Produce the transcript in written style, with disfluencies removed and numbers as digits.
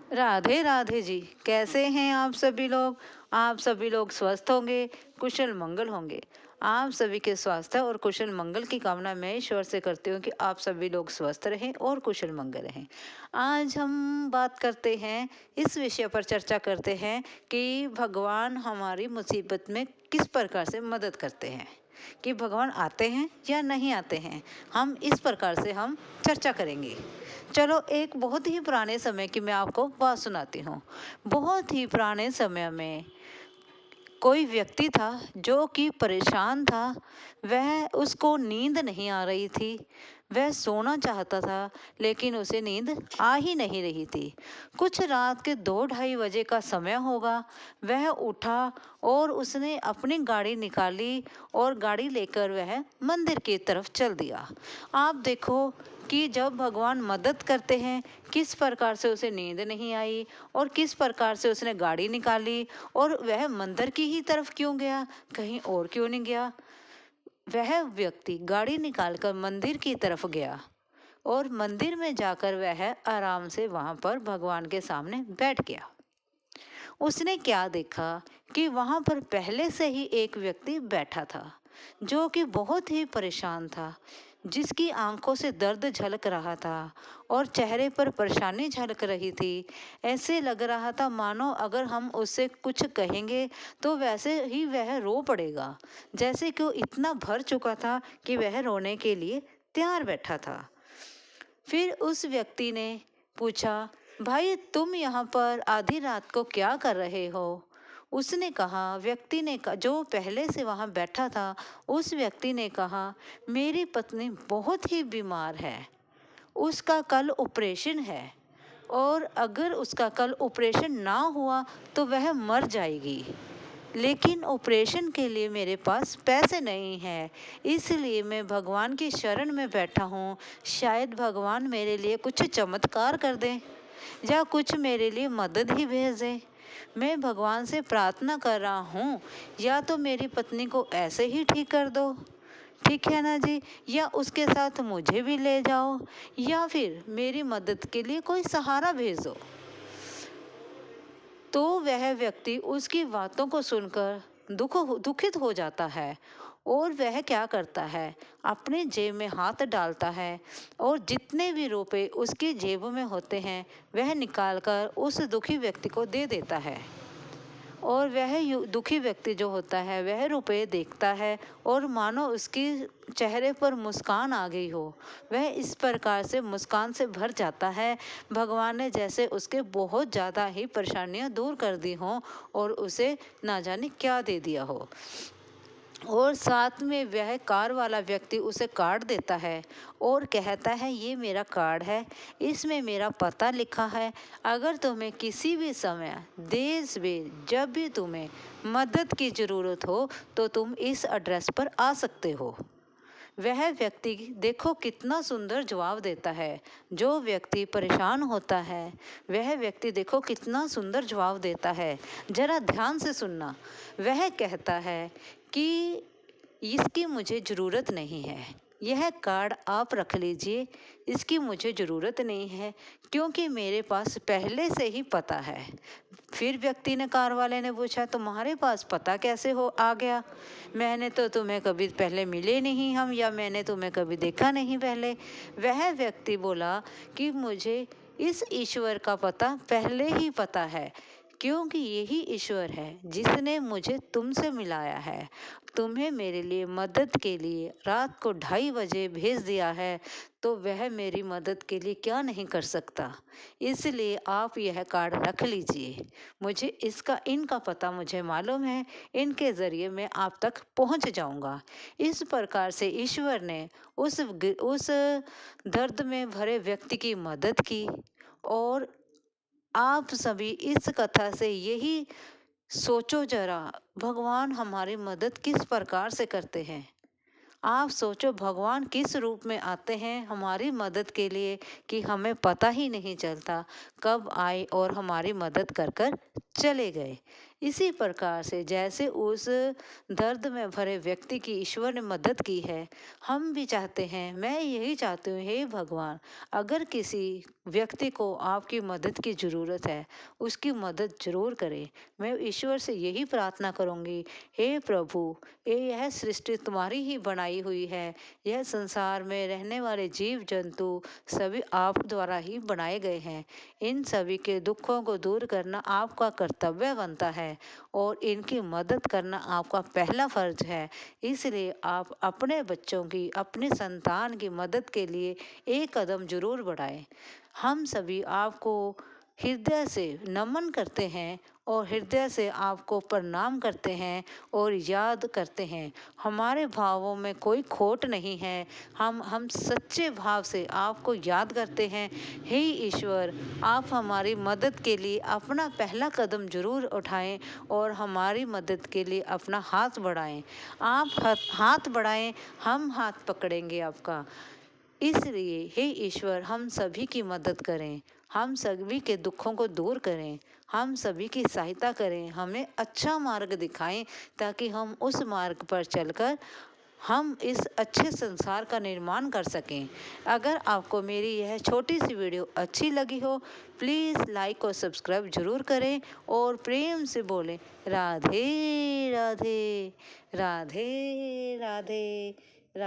राधे राधे जी। कैसे हैं आप सभी लोग? आप सभी लोग स्वस्थ होंगे, कुशल मंगल होंगे। आप सभी के स्वास्थ्य और कुशल मंगल की कामना मैं ईश्वर से करती हूँ कि आप सभी लोग स्वस्थ रहें और कुशल मंगल रहें। आज हम बात करते हैं, इस विषय पर चर्चा करते हैं कि भगवान हमारी मुसीबत में किस प्रकार से मदद करते हैं। कि भगवान आते हैं या नहीं आते हैं, हम इस प्रकार से हम चर्चा करेंगे। चलो, एक बहुत ही पुराने समय की मैं आपको बात सुनाती हूँ। बहुत ही पुराने समय में कोई व्यक्ति था जो कि परेशान था। वह उसको नींद नहीं आ रही थी। वह सोना चाहता था, लेकिन उसे नींद आ ही नहीं रही थी। कुछ रात के 2-2:30 बजे का समय होगा। वह उठा और उसने अपनी गाड़ी निकाली और गाड़ी लेकर वह मंदिर की तरफ चल दिया। आप देखो कि जब भगवान मदद करते हैं, किस प्रकार से उसे नींद नहीं आई और किस प्रकार से उसने गाड़ी निकाली। और वह मंदिर की ही तरफ क्यों गया, कहीं और क्यों नहीं गया। वह व्यक्ति गाड़ी निकालकर मंदिर की तरफ गया और मंदिर में जाकर वह आराम से वहां पर भगवान के सामने बैठ गया। उसने क्या देखा कि वहां पर पहले से ही एक व्यक्ति बैठा था, जो कि बहुत ही परेशान था, जिसकी आंखों से दर्द झलक रहा था और चेहरे पर परेशानी झलक रही थी। ऐसे लग रहा था मानो अगर हम उससे कुछ कहेंगे तो वैसे ही वह रो पड़ेगा, जैसे कि वो इतना भर चुका था कि वह रोने के लिए तैयार बैठा था। फिर उस व्यक्ति ने पूछा, भाई तुम यहाँ पर आधी रात को क्या कर रहे हो? उसने कहा, व्यक्ति ने कहा, जो पहले से वहाँ बैठा था, उस व्यक्ति ने कहा, मेरी पत्नी बहुत ही बीमार है। उसका कल ऑपरेशन है और अगर उसका कल ऑपरेशन ना हुआ तो वह मर जाएगी। लेकिन ऑपरेशन के लिए मेरे पास पैसे नहीं हैं, इसलिए मैं भगवान की शरण में बैठा हूँ। शायद भगवान मेरे लिए कुछ चमत्कार कर दें या कुछ मेरे लिए मदद ही भेज दें। मैं भगवान से प्रार्थना कर रहा हूँ, या तो मेरी पत्नी को ऐसे ही ठीक कर दो, ठीक है ना जी, या उसके साथ मुझे भी ले जाओ, या फिर मेरी मदद के लिए कोई सहारा भेजो। तो वह व्यक्ति उसकी बातों को सुनकर दुखित हो जाता है और वह क्या करता है, अपने जेब में हाथ डालता है और जितने भी रुपए उसकी जेब में होते हैं वह निकालकर उस दुखी व्यक्ति को दे देता है। और वह दुखी व्यक्ति जो होता है वह रुपए देखता है और मानो उसकी चेहरे पर मुस्कान आ गई हो, वह इस प्रकार से मुस्कान से भर जाता है, भगवान ने जैसे उसके बहुत ज़्यादा ही परेशानियां दूर कर दी हों और उसे ना जाने क्या दे दिया हो। और साथ में वह कार वाला व्यक्ति उसे कार्ड देता है और कहता है, ये मेरा कार्ड है, इसमें मेरा पता लिखा है। अगर तुम्हें किसी भी समय, देश में जब भी तुम्हें मदद की ज़रूरत हो तो तुम इस एड्रेस पर आ सकते हो। वह व्यक्ति देखो कितना सुंदर जवाब देता है। जो व्यक्ति परेशान होता है वह व्यक्ति देखो कितना सुंदर जवाब देता है। जरा ध्यान से सुनना। वह कहता है कि इसकी मुझे ज़रूरत नहीं है, यह कार्ड आप रख लीजिए, इसकी मुझे ज़रूरत नहीं है क्योंकि मेरे पास पहले से ही पता है। फिर व्यक्ति ने, कार वाले ने पूछा, तुम्हारे पास पता कैसे हो आ गया? मैंने तो तुम्हें कभी पहले मिले नहीं हम, या मैंने तुम्हें कभी देखा नहीं पहले। वह व्यक्ति बोला कि मुझे इस ईश्वर का पता पहले ही पता है, क्योंकि यही ईश्वर है जिसने मुझे तुमसे मिलाया है, तुम्हें मेरे लिए मदद के लिए रात को 2:30 बजे भेज दिया है, तो वह मेरी मदद के लिए क्या नहीं कर सकता। इसलिए आप यह कार्ड रख लीजिए, मुझे इनका पता मुझे मालूम है, इनके ज़रिए मैं आप तक पहुंच जाऊंगा। इस प्रकार से ईश्वर ने उस दर्द में भरे व्यक्ति की मदद की। और आप सभी इस कथा से यही सोचो जरा, भगवान हमारी मदद किस प्रकार से करते हैं। आप सोचो, भगवान किस रूप में आते हैं हमारी मदद के लिए कि हमें पता ही नहीं चलता कब आए और हमारी मदद कर कर चले गए। इसी प्रकार से जैसे उस दर्द में भरे व्यक्ति की ईश्वर ने मदद की है, हम भी चाहते हैं, मैं यही चाहती हूँ, हे भगवान, अगर किसी व्यक्ति को आपकी मदद की ज़रूरत है, उसकी मदद जरूर करें। मैं ईश्वर से यही प्रार्थना करूंगी, हे प्रभु, यह सृष्टि तुम्हारी ही बनाई हुई है, यह संसार में रहने वाले जीव जंतु सभी आप द्वारा ही बनाए गए हैं। इन सभी के दुखों को दूर करना आपका कर्तव्य बनता है और इनकी मदद करना आपका पहला फर्ज है। इसलिए आप अपने बच्चों की, अपने संतान की मदद के लिए एक कदम जरूर बढ़ाएं। हम सभी आपको हृदय से नमन करते हैं और हृदय से आपको प्रणाम करते हैं और याद करते हैं। हमारे भावों में कोई खोट नहीं है। हम सच्चे भाव से आपको याद करते हैं। हे ईश्वर, आप हमारी मदद के लिए अपना पहला कदम जरूर उठाएं और हमारी मदद के लिए अपना हाथ बढ़ाएं। आप हाथ बढ़ाएं, हम हाथ पकड़ेंगे आपका। इसलिए हे ईश्वर, हम सभी की मदद करें, हम सभी के दुखों को दूर करें, हम सभी की सहायता करें, हमें अच्छा मार्ग दिखाएं ताकि हम उस मार्ग पर चलकर हम इस अच्छे संसार का निर्माण कर सकें। अगर आपको मेरी यह छोटी सी वीडियो अच्छी लगी हो, प्लीज़ लाइक और सब्सक्राइब जरूर करें और प्रेम से बोलें, राधे राधे, राधे राधे।